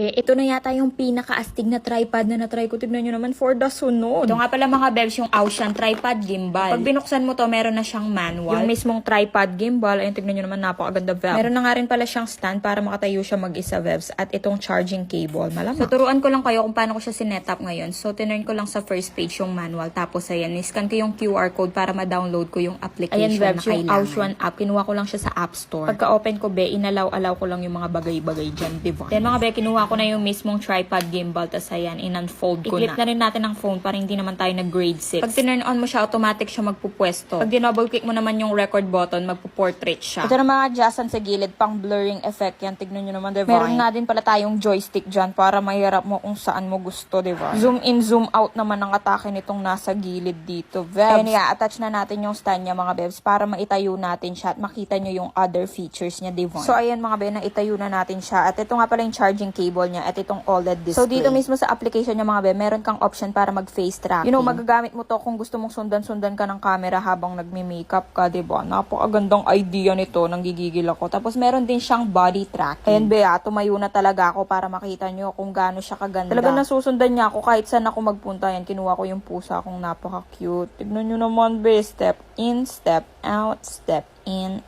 Be, ito na yata yung pinaka-astig na tripod na na-try ko. Tignan nyo naman for the sunod. Ito nga pala mga bebs, yung Ausian tripod gimbal. Pag binuksan mo to, meron na siyang manual. Yung mismong tripod gimbal, ayun, tignan nyo naman, napakaganda beb. Meron na nga rin pala siyang stand para makatayo siya mag-isa bebs. At itong charging cable, malamang. So, turuan ko lang kayo kung paano ko siya sinetup ngayon. So, tinurn ko lang sa first page yung manual. Tapos, ayan, niscan ko yung QR code para ma-download ko yung application Ayan, na bebs, kailangan. yung Ausian app, kinuha ko lang siya sa App Store. Pagka-open ko, be, inalaw-alaw ko lang yung mga bagay-bagay dyan, diba? Then, mga be, kinuha ko na yung mismong tripod gimbal, tas ayan, in-unfold ko na. I-click na rin natin ang phone para hindi naman tayo nag-grade 6. Pag tinurn on mo siya, automatic siya magpupwesto. Pag dinouble click mo naman yung record button, magpuportrait siya. Ito na mga adjustment sa gilid, pang blurring effect yan. Tignan nyo naman, diba? Meron nga din pala tayong joystick dyan para mahirap mo kung saan mo gusto, diba? Zoom in, zoom out naman ang atake nitong nasa gilid dito, bebs. Kaya attach na natin yung stand niya, mga bebs, para maitayo natin siya at makita nyo yung other features niya, diba? So, ayan mga bebs, naitayo na natin siya. At ito nga pala yung charging cable niya at itong OLED display. So, dito mismo sa application niya mga be, meron kang option para mag-face tracking. You know, magagamit mo to kung gusto mong sundan-sundan ka ng camera habang nagme-makeup ka, diba? Napakagandang idea nito, nanggigigil ako. Tapos, meron din siyang body tracking. Ayan be, tumayo na talaga ako para makita nyo kung gaano siya kaganda. Talagang nasusundan niya ako kahit saan ako magpunta. Yan, kinuha ko yung pusa kong napaka-cute. Tignan nyo naman be, step in, step out, step in.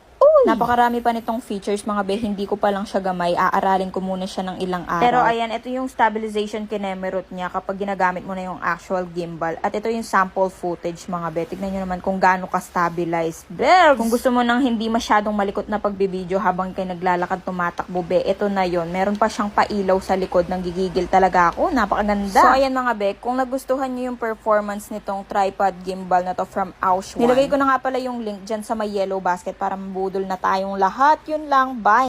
Napakarami pa nitong features mga be, hindi ko pa lang siya gamay, aaralin ko muna siya ng ilang araw. Pero ayan, ito yung stabilization kinemerot niya kapag ginagamit mo na yung actual gimbal. At ito yung sample footage mga be, tignan nyo naman kung gaano ka-stabilize. Bebs! Kung gusto mo nang hindi masyadong malikot na pagbibideo habang kayo naglalakad tumatakbo be, ito na yon. Meron pa siyang pailaw sa likod, ng gigigil talaga ako, napakaganda. So ayan mga be, kung nagustuhan nyo yung performance nitong tripod gimbal na to from Ausian, nilagay ko na nga pala yung link dyan sa may yellow basket para mabudol na tayong lahat. Yun lang, bye!